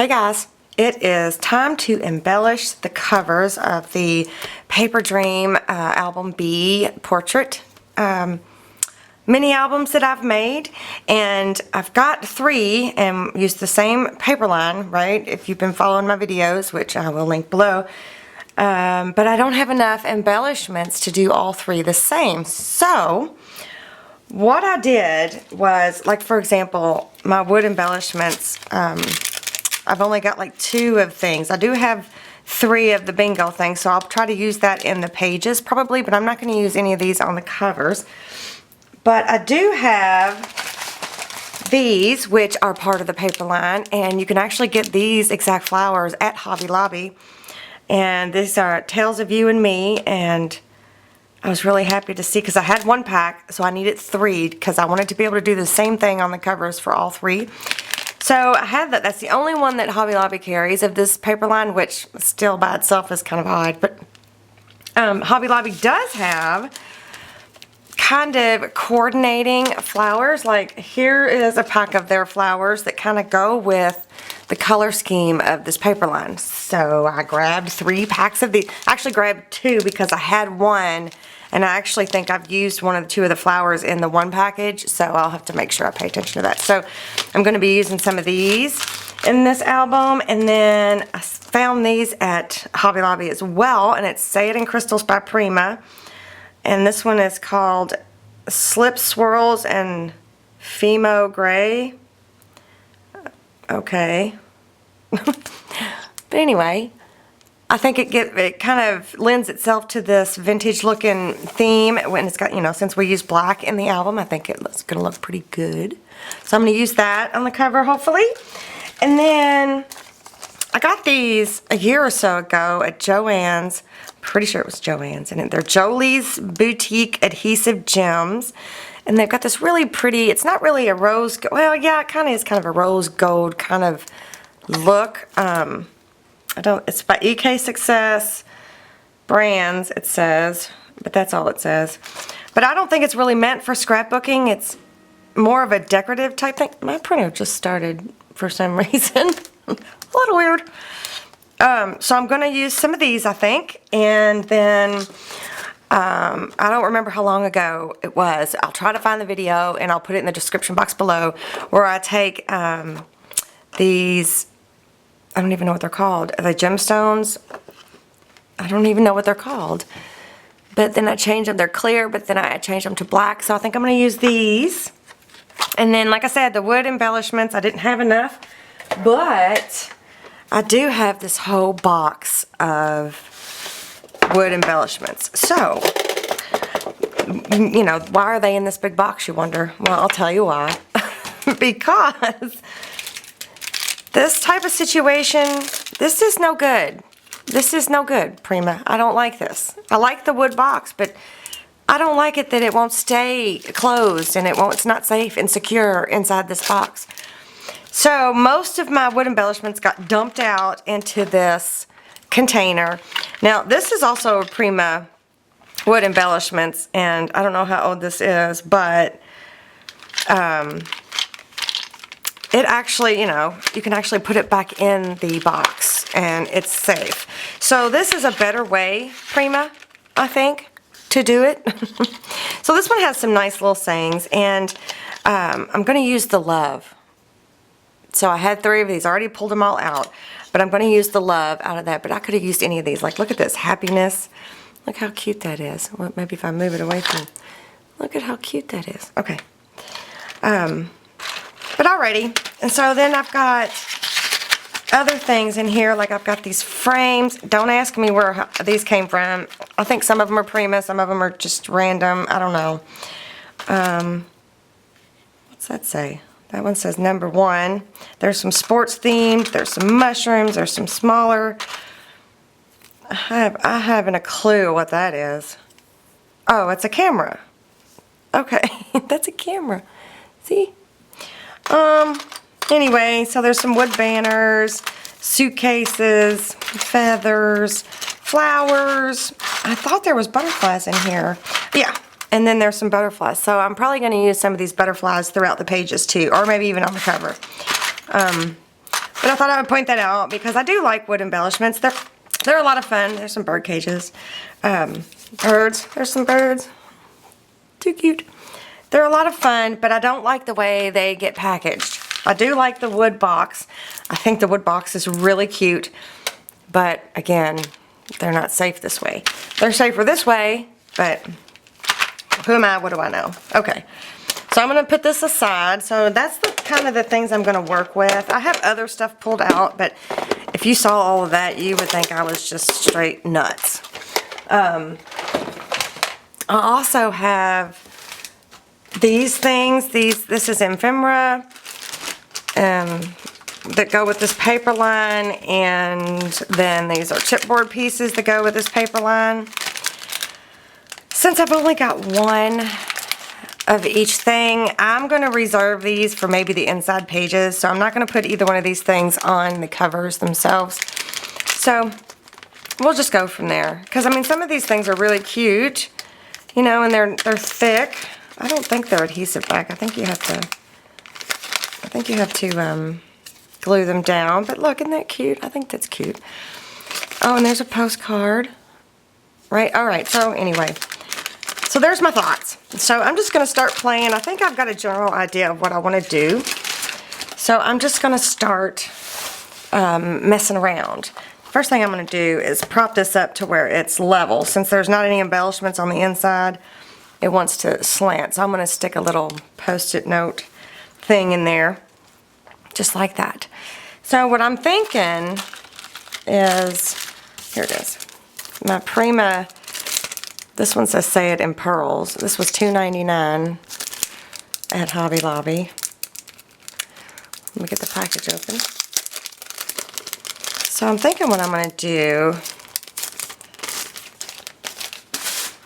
Hey guys, it is time to embellish the covers of the Paper Dream Album B portrait mini albums that I've made, and I've got 3 and used the same paper line, right, if you've been following my videos, which I will link below. But I don't have enough embellishments to do all 3 the same. So what I did was, like for example, my wood embellishments, I've only got like 2 of things. I do have 3 of the bingo things, so I'll try to use that in the pages probably, but I'm not going to use any of these on the covers. But I do have these, which are part of the paper line, and you can actually get these exact flowers at Hobby Lobby. And these are Tales of You and Me, and I was really happy to see, because I had 1 pack, so I needed 3, because I wanted to be able to do the same thing on the covers for all 3. So I have that. That's the only one that Hobby Lobby carries of this paper line, which still by itself is kind of odd. But Hobby Lobby does have kind of coordinating flowers. Like here is a pack of their flowers that kind of go with the color scheme of this paper line. So I grabbed 3 packs of these. I actually grabbed 2 because I had 1. And I actually think I've used 1 of the 2 of the flowers in the 1 package, so I'll have to make sure I pay attention to that. So I'm going to be using some of these in this album, and then I found these at Hobby Lobby as well, and it's Say It in Crystals by Prima. And this one is called Slip Swirls and Fimo Gray. Okay. But anyway, I think it kind of lends itself to this vintage looking theme when it's got, you know, since we use black in the album, I think it's going to look pretty good. So I'm going to use that on the cover hopefully. And then I got these a year or so ago at Joann's. Pretty sure it was Joann's, and they're Jolie's Boutique Adhesive Gems. And they've got this really pretty, it's not really a rose, well yeah, it kind of is kind of a rose gold kind of look. It's by EK Success Brands, it says, but that's all it says. But I don't think it's really meant for scrapbooking. It's more of a decorative type thing. My printer just started for some reason. A little weird. So I'm going to use some of these, I think, and then I don't remember how long ago it was. I'll try to find the video and I'll put it in the description box below, where I take these, I don't even know what they're called. Are they gemstones? I don't even know what they're called. But then I change them. They're clear, but then I change them to black. So I think I'm going to use these. And then, like I said, the wood embellishments, I didn't have enough. But I do have this whole box of wood embellishments. So, you know, why are they in this big box, you wonder? Well, I'll tell you why. Because this type of situation, this is no good. This is no good, Prima. I don't like this. I like the wood box, but I don't like it that it won't stay closed and it's not safe and secure inside this box. So most of my wood embellishments got dumped out into this container. Now this is also a Prima wood embellishments, and I don't know how old this is, but it actually, you know, you can actually put it back in the box and it's safe. So this is a better way, Prima, I think, to do it. So this one has some nice little sayings, and I'm going to use the love. So I had 3 of these. I already pulled them all out, but I'm going to use the love out of that. But I could have used any of these. Like, look at this, happiness. Look how cute that is. Well, maybe if I move it away from, look at how cute that is. Okay. But alrighty, and so then I've got other things in here, like I've got these frames. Don't ask me where these came from. I think some of them are Prima, some of them are just random. I don't know. What's that say? That one says number 1. There's some sports themed, there's some mushrooms, there's some smaller. I haven't a clue what that is. Oh, it's a camera. Okay, that's a camera. See? Anyway, so there's some wood banners, suitcases, feathers, flowers. I thought there was butterflies in here. Yeah, and then there's some butterflies. So I'm probably going to use some of these butterflies throughout the pages too, or maybe even on the cover. But I thought I would point that out because I do like wood embellishments. They're a lot of fun. There's some bird cages. Birds. There's some birds. Too cute. They're a lot of fun, but I don't like the way they get packaged. I do like the wood box. I think the wood box is really cute, but again, they're not safe this way. They're safer this way, but who am I? What do I know? Okay, so I'm going to put this aside. So that's the kind of the things I'm going to work with. I have other stuff pulled out, but if you saw all of that, you would think I was just straight nuts. I also have these things. This is ephemera that go with this paper line, and then these are chipboard pieces that go with this paper line. Since I've only got one of each thing, I'm going to reserve these for maybe the inside pages, so I'm not going to put either one of these things on the covers themselves. So we'll just go from there, because I mean some of these things are really cute, you know, and they're thick. I don't think they're adhesive back. I think you have to glue them down. But look, isn't that cute? I think that's cute. Oh, and there's a postcard. Right? All right. So anyway, so there's my thoughts. So I'm just going to start playing. I think I've got a general idea of what I want to do. So I'm just going to start messing around. First thing I'm going to do is prop this up to where it's level. Since there's not any embellishments on the inside, it wants to slant. So I'm going to stick a little post-it note thing in there, just like that. So what I'm thinking is, here it is, my Prima, this one says Say It in Pearls. This was $2.99 at Hobby Lobby. Let me get the package open. So I'm thinking what I'm going to do.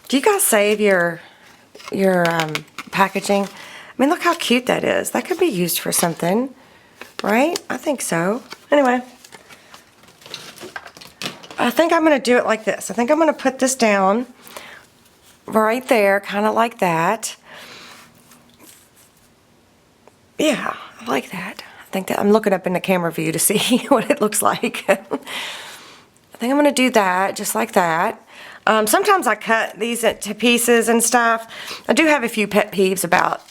Do you guys save your packaging? I mean, look how cute that is. That could be used for something, right? I think so. Anyway, I think I'm going to do it like this. I think I'm going to put this down right there, kind of like that. Yeah, I like that. I think that I'm looking up in the camera view to see what it looks like. I think I'm going to do that, just like that. Sometimes I cut these to pieces and stuff. I do have a few pet peeves about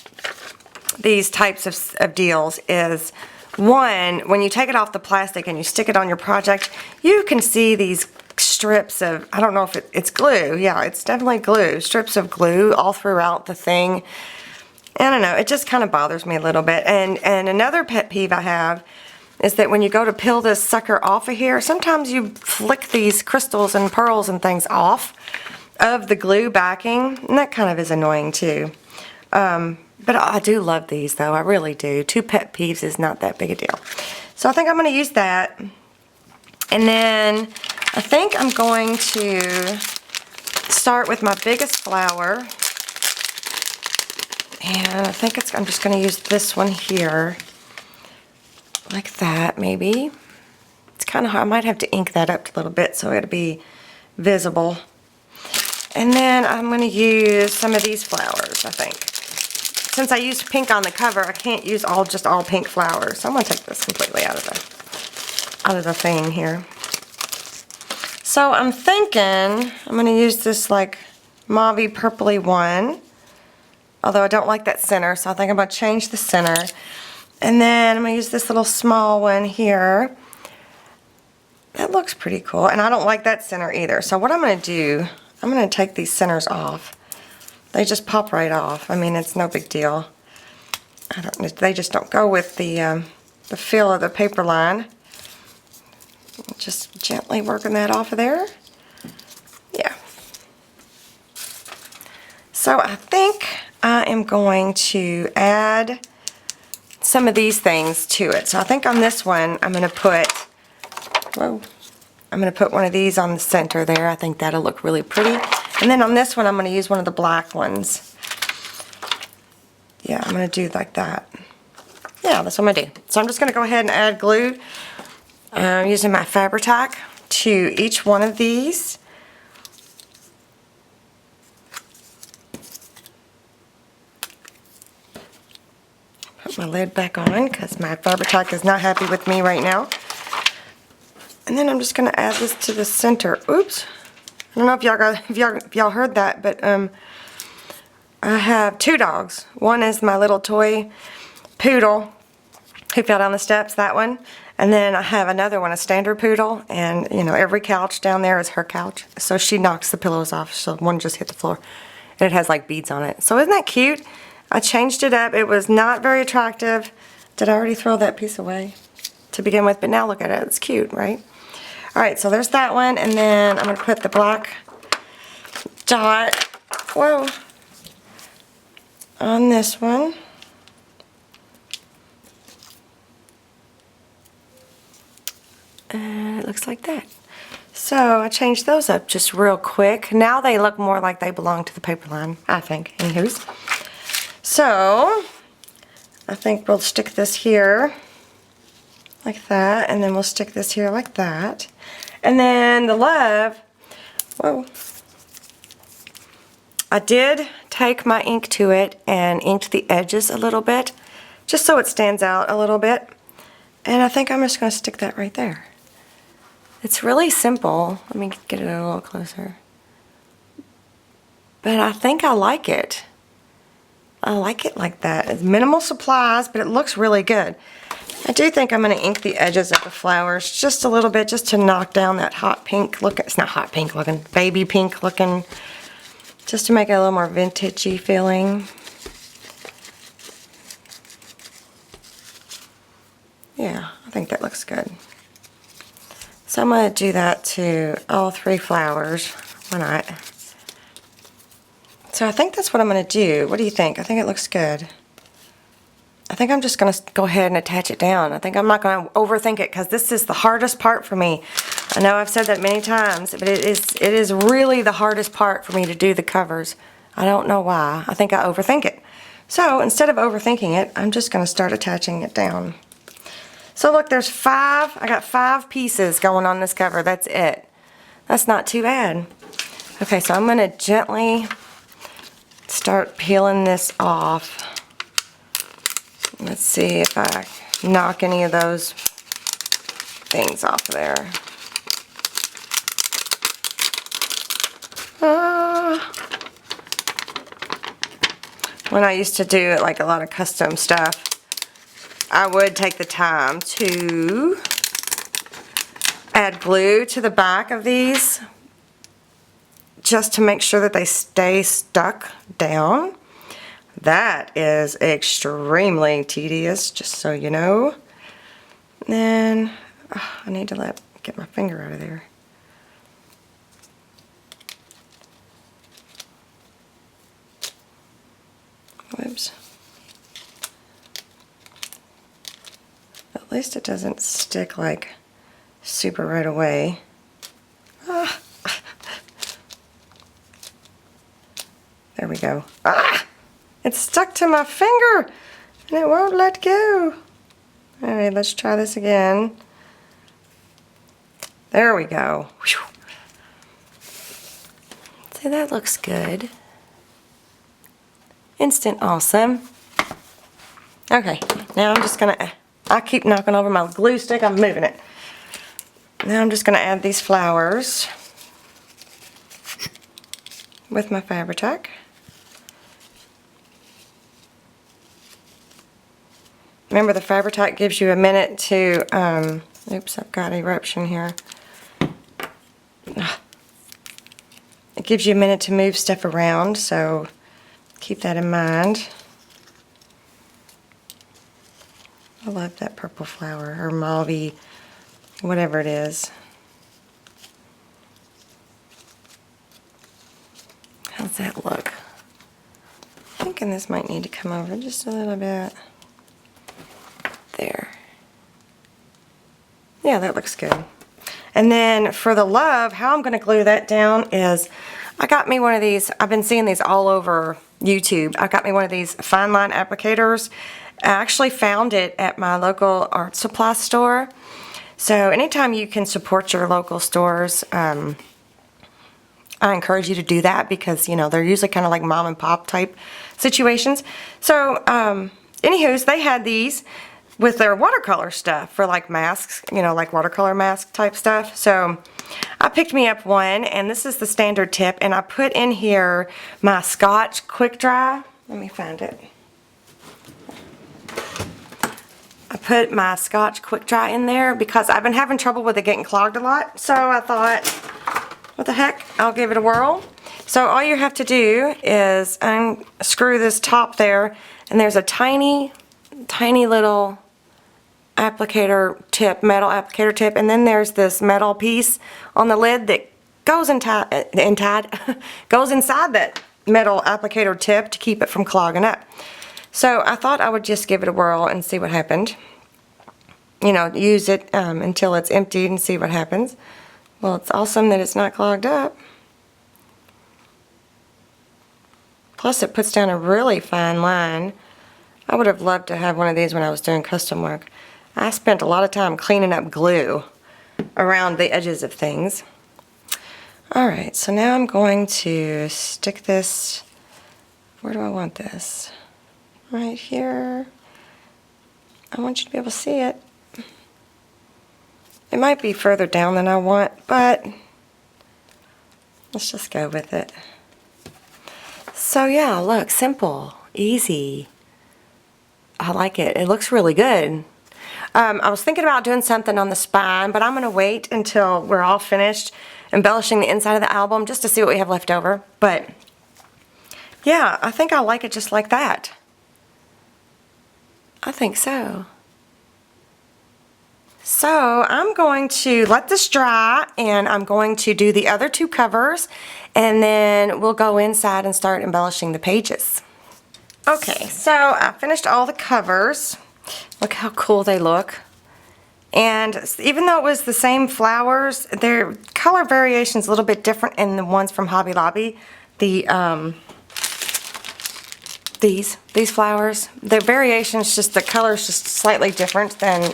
these types of deals. Is one, when you take it off the plastic and you stick it on your project, you can see these strips of, I don't know if it's glue. Yeah, it's definitely glue. Strips of glue all throughout the thing. I don't know, it just kind of bothers me a little bit. And another pet peeve I have is that when you go to peel this sucker off of here, sometimes you flick these crystals and pearls and things off of the glue backing, and that kind of is annoying too. But I do love these though, I really do. 2 pet peeves is not that big a deal. So I think I'm going to use that. And then I think I'm going to start with my biggest flower. And I think I'm just going to use this one here. Like that, maybe. It's kind of hard. I might have to ink that up a little bit so it'll be visible. And then I'm going to use some of these flowers, I think. Since I used pink on the cover, I can't use just all pink flowers. So I'm going to take this completely out of the thing here. So I'm thinking I'm going to use this like mauvey purpley one. Although I don't like that center, so I think I'm going to change the center. And then I'm going to use this little small one here. That looks pretty cool. And I don't like that center either. So what I'm going to do, I'm going to take these centers off. They just pop right off. I mean, it's no big deal. They just don't go with the feel of the paper line. Just gently working that off of there. Yeah. So I think I am going to add some of these things to it. So I think on this one I'm going to put, I'm going to put one of these on the center there. I think that'll look really pretty. And then on this one I'm going to use one of the black ones. Yeah, I'm going to do like that. Yeah, that's what I'm going to do. So I'm just going to go ahead and add glue using my Fabri-Tac to each one of these. Put put my lid back on because my Fabri-Tac is not happy with me right now. And then I'm just going to add this to the center. Oops. I don't know if y'all heard that, but I have 2 dogs. One is my little toy poodle who fell down the steps, that one. And then I have another one, a standard poodle, and you know, every couch down there is her couch. So she knocks the pillows off, so one just hit the floor. And it has like beads on it. So isn't that cute? I changed it up. It was not very attractive. Did I already throw that piece away to begin with? But now look at it. It's cute, right? Alright, so there's that one, and then I'm going to put the black dot, whoa, on this one. And it looks like that. So I changed those up just real quick. Now they look more like they belong to the paper line, I think, anywho's. So I think we'll stick this here like that, and then we'll stick this here like that. And then the love, whoa, I did take my ink to it and inked the edges a little bit, just so it stands out a little bit. And I think I'm just going to stick that right there. It's really simple. Let me get it a little closer. But I think I like it. I like it like that. It's minimal supplies, but it looks really good. I do think I'm going to ink the edges of the flowers just a little bit, just to knock down that hot pink look. It's not hot pink looking, baby pink looking, just to make it a little more vintagey feeling. Yeah, I think that looks good. So I'm going to do that to all 3 flowers. Why not? So I think that's what I'm going to do. What do you think? I think it looks good. I think I'm just going to go ahead and attach it down. I think I'm not going to overthink it because this is the hardest part for me. I know I've said that many times, but it is really the hardest part for me to do the covers. I don't know why. I think I overthink it. So instead of overthinking it, I'm just going to start attaching it down. So look, there's 5. I got 5 pieces going on this cover. That's it. That's not too bad. Okay, so I'm going to gently start peeling this off. Let's see if I knock any of those things off there. When I used to do like a lot of custom stuff, I would take the time to add glue to the back of these just to make sure that they stay stuck down. That is extremely tedious, just so you know. And then I need to get my finger out of there. Whoops. At least it doesn't stick like super right away. There we go. It's stuck to my finger and it won't let go. Alright, let's try this again. There we go. Whew. See, that looks good. Instant awesome. Okay, now I'm just gonna, I keep knocking over my glue stick, I'm moving it. Now I'm just gonna add these flowers with my Fabri-Tac. Remember, the Fabri-Tac gives you a minute to, oops, I've got eruption here. It gives you a minute to move stuff around, so keep that in mind. I love that purple flower, or mauve-y, whatever it is. How's that look? I'm thinking this might need to come over just a little bit. There. Yeah, that looks good. And then for the love, how I'm going to glue that down is, I got me one of these, I've been seeing these all over YouTube. I got me one of these fine line applicators. I actually found it at my local art supply store. So anytime you can support your local stores, I encourage you to do that because, you know, they're usually kind of like mom and pop type situations. So anywho, they had these with their watercolor stuff for like masks, you know, like watercolor mask type stuff. So I picked me up one, and this is the standard tip, and I put in here my Scotch Quick Dry. Let me find it. I put my Scotch Quick Dry in there because I've been having trouble with it getting clogged a lot. So I thought, what the heck, I'll give it a whirl. So all you have to do is unscrew this top there, and there's a tiny little applicator tip, metal applicator tip, and then there's this metal piece on the lid that goes goes inside that metal applicator tip to keep it from clogging up. So I thought I would just give it a whirl and see what happened. You know, use it until it's emptied and see what happens. Well, it's awesome that it's not clogged up. Plus it puts down a really fine line. I would have loved to have one of these when I was doing custom work. I spent a lot of time cleaning up glue around the edges of things. Alright, so now I'm going to stick this, where do I want this? Right here. I want you to be able to see it. It might be further down than I want, but let's just go with it. So yeah, look, simple, easy. I like it. It looks really good. I was thinking about doing something on the spine, but I'm going to wait until we're all finished embellishing the inside of the album just to see what we have left over. But yeah, I think I like it just like that. I think so. So I'm going to let this dry, and I'm going to do the other two covers, and then we'll go inside and start embellishing the pages. Okay, so I finished all the covers. Look how cool they look. And even though it was the same flowers, their color variation is a little bit different in the ones from Hobby Lobby. These flowers, the variations, just the color's just slightly different than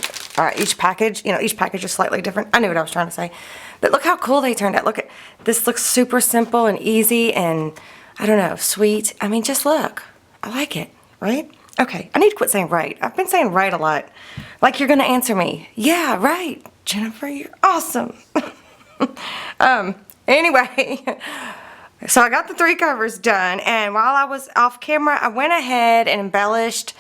each package. You know, each package is slightly different. I knew what I was trying to say. But look how cool they turned out. Look at this, looks super simple and easy and, I don't know, sweet. I mean, just look. I like it, right? Okay, I need to quit saying right. I've been saying right a lot. Like you're gonna answer me. Yeah, right, Jennifer, you're awesome. Anyway, so I got the 3 covers done, and while I was off camera, I went ahead and embellished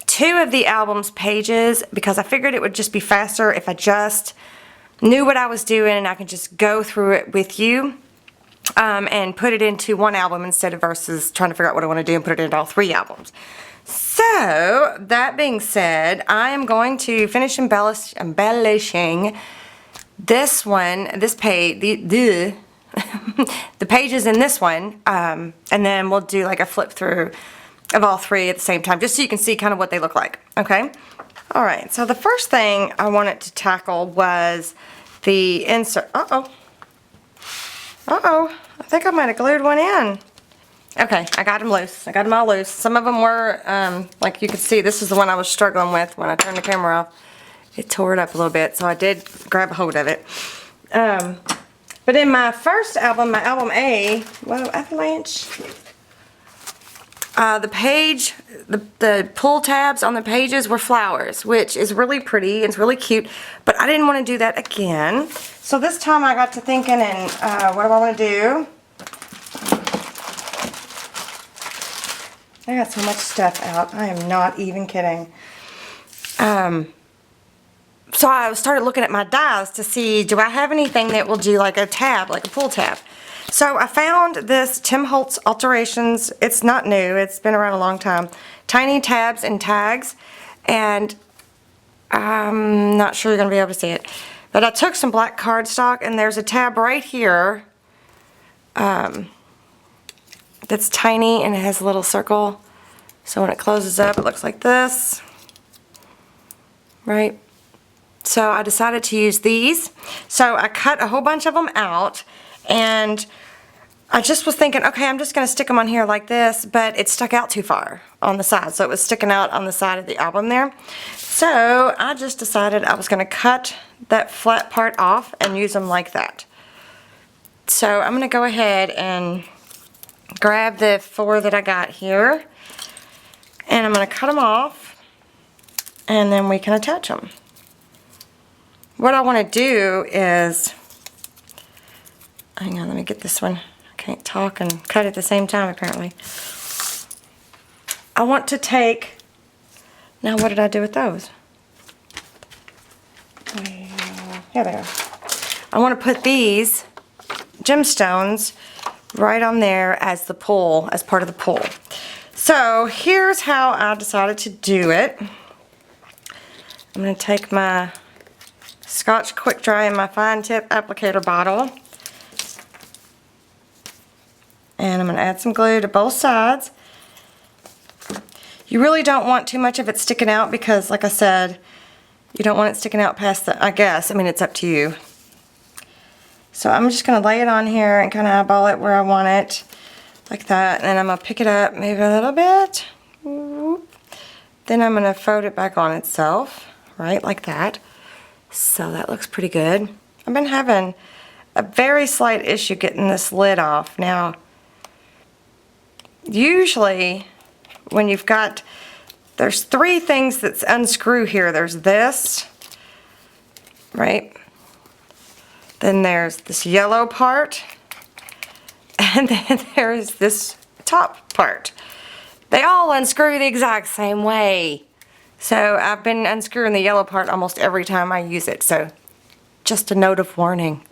2 of the album's pages because I figured it would just be faster if I just knew what I was doing and I could just go through it with you. And put it into one album instead of versus trying to figure out what I want to do and put it into all 3 albums. So, that being said, I am going to finish embellishing this one, this page, the pages in this one, and then we'll do like a flip through of all 3 at the same time, just so you can see kind of what they look like, okay? Alright, so the first thing I wanted to tackle was the insert. I think I might have glued one in. Okay, I got them loose. I got them all loose. Some of them were, like you can see, this is the one I was struggling with when I turned the camera off. It tore it up a little bit, so I did grab a hold of it. But in my first album, my album A, whoa, avalanche. The page, the pull tabs on the pages were flowers, which is really pretty. It's really cute, but I didn't want to do that again. So this time I got to thinking, and what do I want to do? I got so much stuff out. I am not even kidding. So I started looking at my dies to see, do I have anything that will do like a tab, like a pull tab? So I found this Tim Holtz Alterations. It's not new. It's been around a long time. Tiny tabs and tags. And I'm not sure you're going to be able to see it. But I took some black cardstock, and there's a tab right here that's tiny, and it has a little circle. So when it closes up, it looks like this. Right? So I decided to use these. So I cut a whole bunch of them out, and I just was thinking, okay, I'm just going to stick them on here like this, but it stuck out too far on the side. So it was sticking out on the side of the album there. So I just decided I was going to cut that flat part off and use them like that. So I'm going to go ahead and grab the 4 that I got here. And I'm going to cut them off, and then we can attach them. What I want to do is, hang on, let me get this one. I can't talk and cut at the same time apparently. I want to take, now what did I do with those? Here they are. I want to put these gemstones right on there as the pull, as part of the pull. So here's how I decided to do it. I'm going to take my Scotch Quick Dry in my fine tip applicator bottle, and I'm going to add some glue to both sides. You really don't want too much of it sticking out because, like I said, you don't want it sticking out past the, I mean, it's up to you. So I'm just going to lay it on here and kind of eyeball it where I want it, like that. And then I'm going to pick it up maybe a little bit. Then I'm going to fold it back on itself, right, like that. So that looks pretty good. I've been having a very slight issue getting this lid off. Now, usually when you've got, there's three things that unscrew here. There's this, right? Then there's this yellow part, and then there's this top part. They all unscrew the exact same way. So I've been unscrewing the yellow part almost every time I use it. So just a note of warning.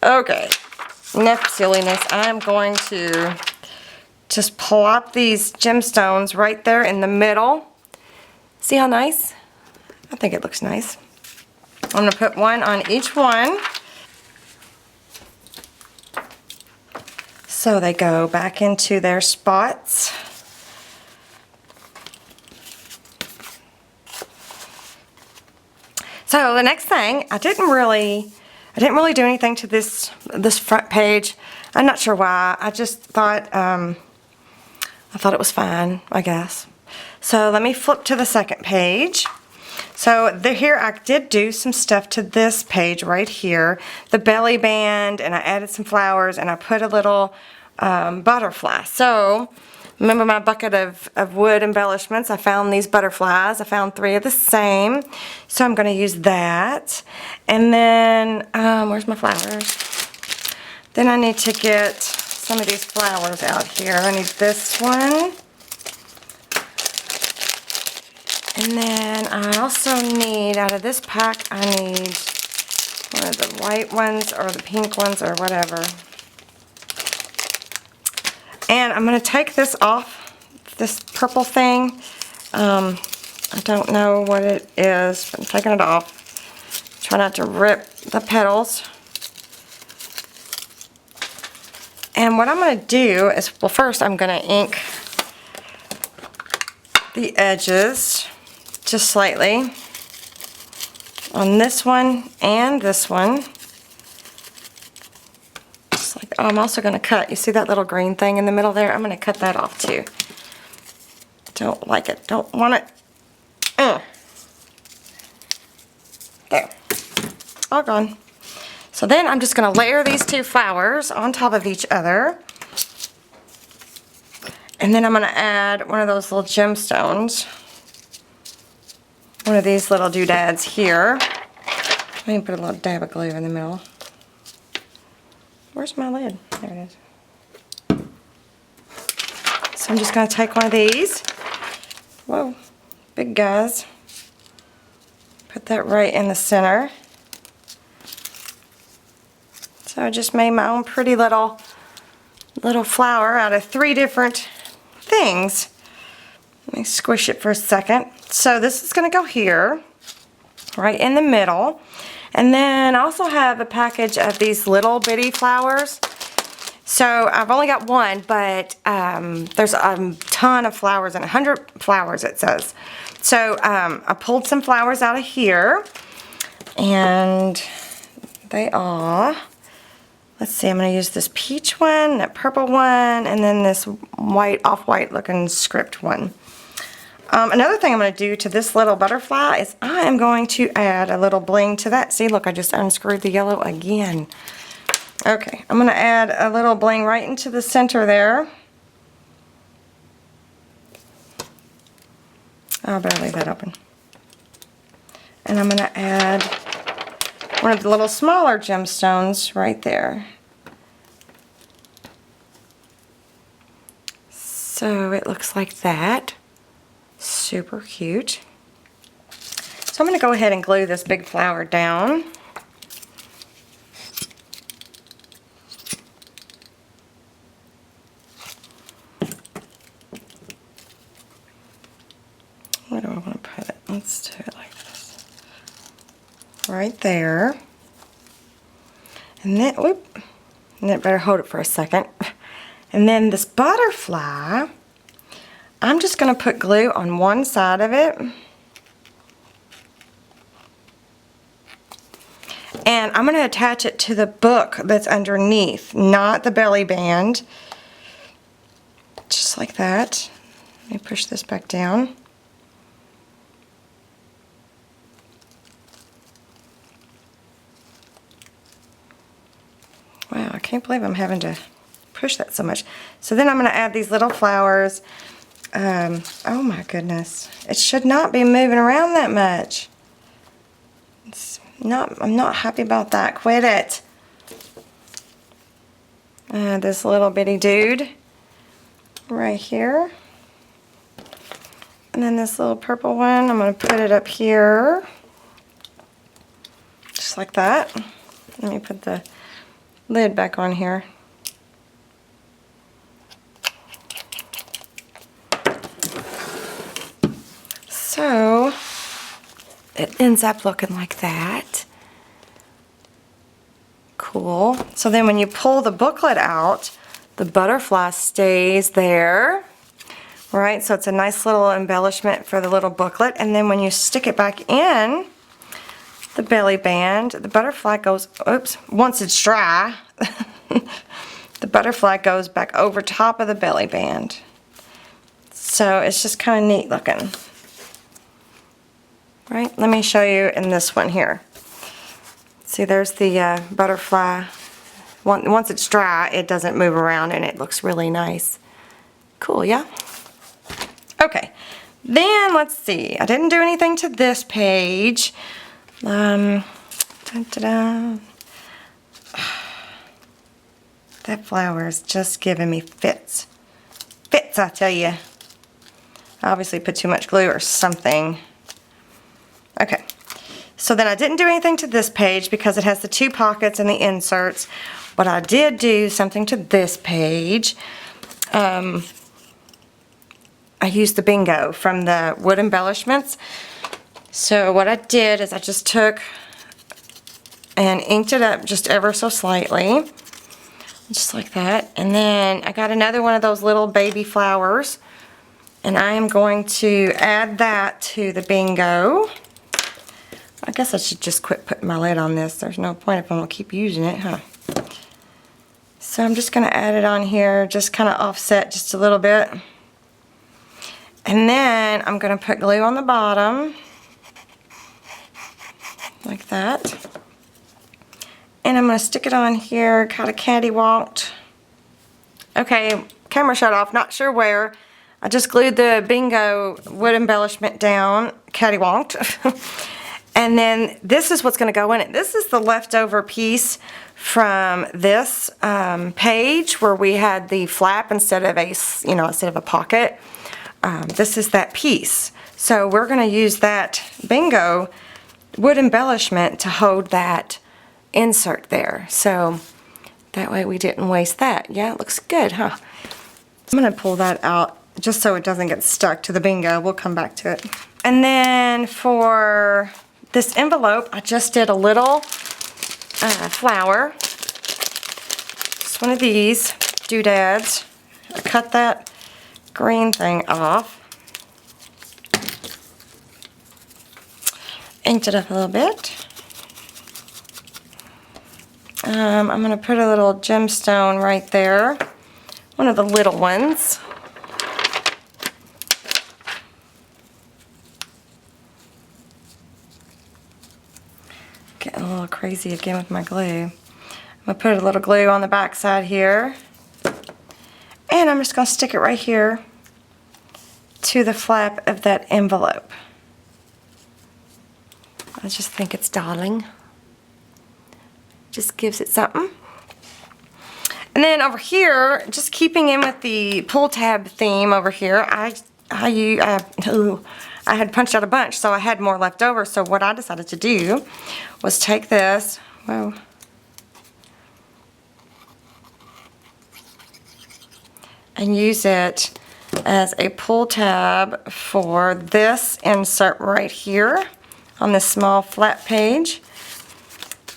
Okay, enough silliness. I'm going to just plop these gemstones right there in the middle. See how nice? I think it looks nice. I'm going to put one on each one, so they go back into their spots. So the next thing, I didn't really do anything to this front page. I'm not sure why. I just thought it was fine, I guess. So let me flip to the second page. So here I did do some stuff to this page right here. The belly band, and I added some flowers, and I put a little butterfly. So remember my bucket of wood embellishments? I found these butterflies. I found 3 of the same. So I'm going to use that. And then, where's my flowers? Then I need to get some of these flowers out here. I need this one. And then I also need, out of this pack, I need one of the white ones or the pink ones or whatever. And I'm going to take this off, this purple thing. I don't know what it is, but I'm taking it off. Try not to rip the petals. And what I'm going to do is, well, first I'm going to ink the edges just slightly on this one and this one. Just like, oh, I'm also going to cut, you see that little green thing in the middle there? I'm going to cut that off too. Don't like it, don't want it. There, all gone. So then I'm just going to layer these 2 flowers on top of each other. And then I'm going to add one of those little gemstones. One of these little doodads here. Let me put a little dab of glue in the middle. Where's my lid? There it is. So I'm just going to take one of these. Whoa, big guys. Put that right in the center. So I just made my own pretty little flower out of 3 different things. Let me squish it for a second. So this is going to go here, right in the middle. And then I also have a package of these little bitty flowers. So I've only got one, but there's a ton of flowers, and 100 flowers it says. So I pulled some flowers out of here, and they are, let's see, I'm going to use this peach one, that purple one, and then this white, off-white looking script one. Another thing I'm going to do to this little butterfly is I am going to add a little bling to that. See, look, I just unscrewed the yellow again. Okay, I'm going to add a little bling right into the center there. I better leave that open. And I'm going to add one of the little smaller gemstones right there. So it looks like that. Super cute. So I'm going to go ahead and glue this big flower down. Where do I want to put it? Let's do it like this. Right there. And then, whoop, and then better hold it for a second. And then this butterfly, I'm just going to put glue on one side of it. And I'm going to attach it to the book that's underneath, not the belly band. Just like that. Let me push this back down. Wow, I can't believe I'm having to push that so much. So then I'm going to add these little flowers. Oh my goodness. It should not be moving around that much. I'm not happy about that. Quit it. This little bitty dude right here. And then this little purple one, I'm going to put it up here. Just like that. Let me put the lid back on here. So it ends up looking like that. Cool. So then when you pull the booklet out, the butterfly stays there. Right, so it's a nice little embellishment for the little booklet. And then when you stick it back in the belly band, the butterfly goes, oops, once it's dry, the butterfly goes back over top of the belly band. So it's just kind of neat looking. Right, let me show you in this one here. See, there's the butterfly. Once it's dry, it doesn't move around and it looks really nice. Cool, yeah? Okay, then let's see. I didn't do anything to this page. That flower is just giving me fits. Fits, I tell you. I obviously put too much glue or something. Okay, so then I didn't do anything to this page because it has the two pockets and the inserts. But I did do something to this page. I used the bingo from the wood embellishments. So what I did is I just took and inked it up just ever so slightly. Just like that. And then I got another one of those little baby flowers. And I am going to add that to the bingo. I guess I should just quit putting my lid on this. There's no point if I'm going to keep using it, huh? So I'm just going to add it on here, just kind of offset just a little bit. And then I'm going to put glue on the bottom, like that. And I'm going to stick it on here, kind of candy-walked. Okay, camera shut off, not sure where. I just glued the bingo wood embellishment down, catty-walked. And then this is what's going to go in it. This is the leftover piece from this page where we had the flap instead of a pocket. This is that piece. So we're going to use that bingo wood embellishment to hold that insert there. So that way we didn't waste that. Yeah, it looks good, huh? I'm going to pull that out just so it doesn't get stuck to the bingo. We'll come back to it. And then for this envelope, I just did a little flower. Just one of these doodads. I cut that green thing off. Inked it up a little bit. I'm going to put a little gemstone right there. One of the little ones. Getting a little crazy again with my glue. I'm going to put a little glue on the back side here. And I'm just going to stick it right here to the flap of that envelope. I just think it's darling. Just gives it something. And then over here, just keeping in with the pull tab theme over here, I had punched out a bunch, so I had more left over. So what I decided to do was take this, whoa, and use it as a pull tab for this insert right here on this small flat page.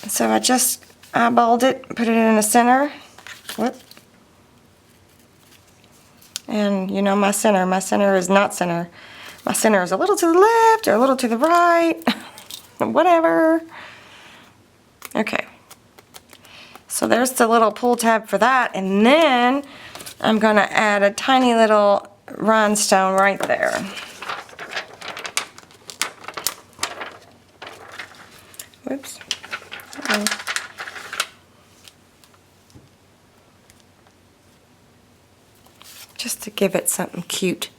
So I just eyeballed it, put it in the center. Whoop. And you know my center is not center. My center is a little to the left or a little to the right, whatever. Okay. So there's the little pull tab for that, and then I'm gonna add a tiny little rhinestone right there. Whoops. Just to give it something cute.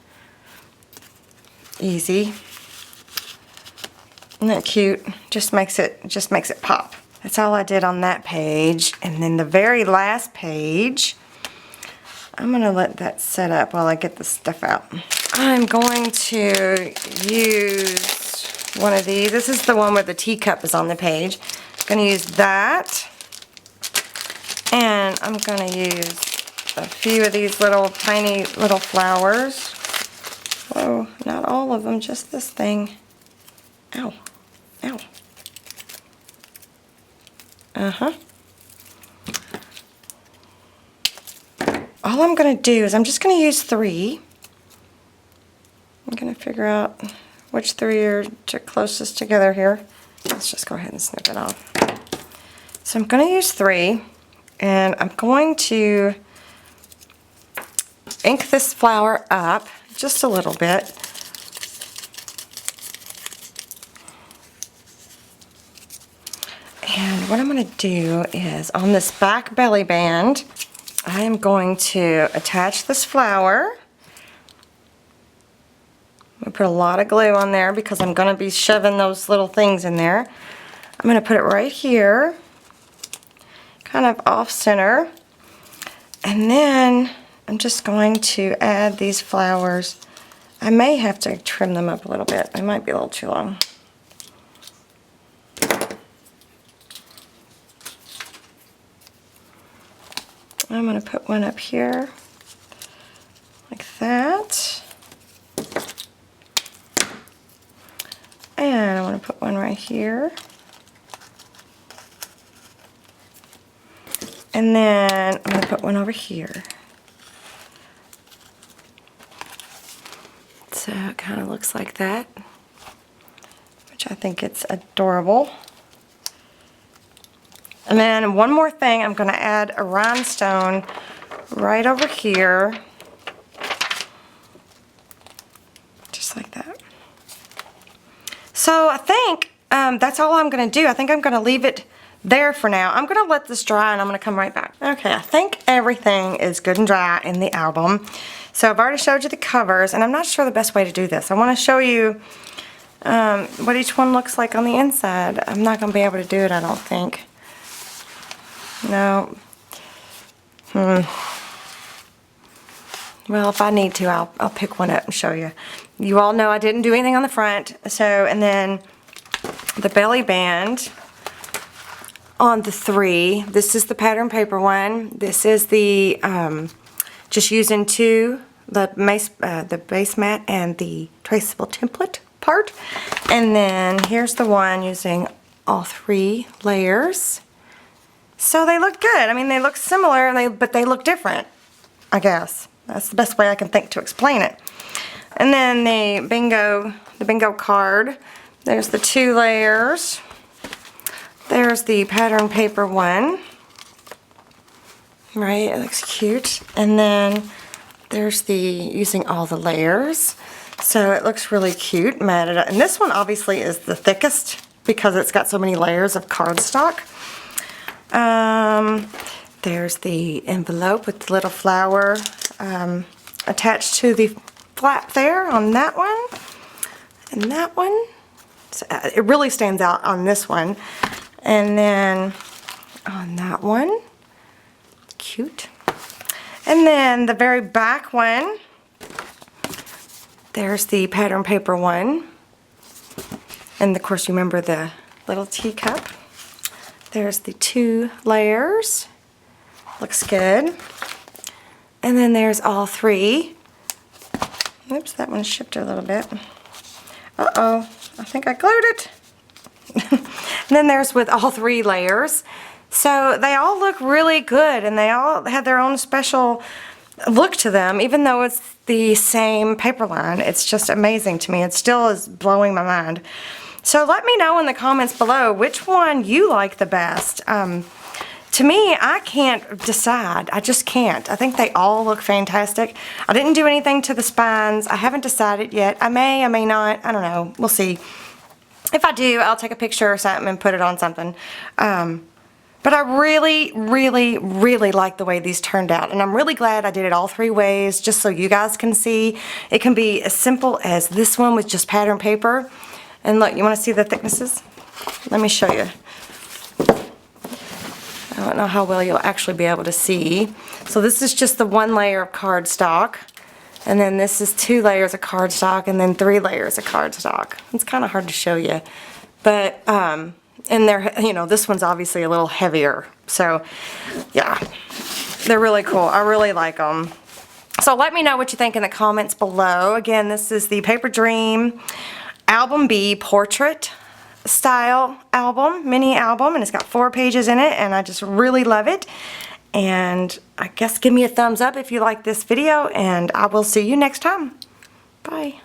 Easy. Isn't that cute? Just makes it pop. That's all I did on that page. And then the very last page, I'm gonna let that set up while I get the stuff out. I'm going to use one of these. This is the one where the teacup is on the page. I'm gonna use that. And I'm gonna use a few of these little tiny little flowers. Whoa, not all of them, just this thing. Ow, ow. Uh-huh. All I'm gonna do is I'm just gonna use 3. I'm gonna figure out which 3 are closest together here. Let's just go ahead and snip it off. So I'm gonna use 3, and I'm going to ink this flower up just a little bit. And what I'm going to do is on this back belly band, I am going to attach this flower. I'm going to put a lot of glue on there because I'm going to be shoving those little things in there. I'm going to put it right here, kind of off center. And then I'm just going to add these flowers. I may have to trim them up a little bit. They might be a little too long. I'm going to put one up here, like that. And I want to put one right here. And then I'm going to put one over here. So it kind of looks like that, which I think it's adorable. And then one more thing, I'm going to add a rhinestone right over here, just like that. So I think that's all I'm going to do. I think I'm going to leave it there for now. I'm going to let this dry and I'm going to come right back. Okay, I think everything is good and dry in the album. So I've already showed you the covers, and I'm not sure the best way to do this. I want to show you what each one looks like on the inside. I'm not going to be able to do it, I don't think. No. Well, if I need to, I'll pick one up and show you. You all know I didn't do anything on the front. So, and then the belly band on the 3. This is the pattern paper one. This is the just using 2, the base mat and the traceable template part. And then here's the one using all 3 layers. So they look good. I mean, they look similar, but they look different, I guess. That's the best way I can think to explain it. And then the bingo card. There's the 2 layers. There's the pattern paper one. Right, it looks cute. And then there's the using all the layers. So it looks really cute, matted up. And this one obviously is the thickest because it's got so many layers of cardstock. There's the envelope with the little flower attached to the flap there on that one and that one. So, it really stands out on this one. And then on that one, cute. And then the very back one, there's the pattern paper one. And of course you remember the little teacup. There's the 2 layers. Looks good. And then there's all 3. Oops, that one shipped a little bit. Uh-oh, I think I glued it. And then there's with all 3 layers. So they all look really good, and they all have their own special look to them, even though it's the same paper line. It's just amazing to me. It still is blowing my mind. So let me know in the comments below which one you like the best. To me, I can't decide. I just can't. I think they all look fantastic. I didn't do anything to the spines. I haven't decided yet. I may not. I don't know. We'll see. If I do, I'll take a picture or something and put it on something. But I really, really, really like the way these turned out. And I'm really glad I did it all 3 ways, just so you guys can see. It can be as simple as this one with just pattern paper. And look, you want to see the thicknesses? Let me show you. I don't know how well you'll actually be able to see. So this is just the 1 layer of cardstock. And then this is 2 layers of cardstock, and then 3 layers of cardstock. It's kind of hard to show you. But, and they're, you know, this one's obviously a little heavier. So, yeah, they're really cool. I really like them. So let me know what you think in the comments below. Again, this is the Paper Dream Album B Portrait Style album, mini album, and it's got 4 pages in it, and I just really love it. And I guess give me a thumbs up if you like this video, and I will see you next time. Bye.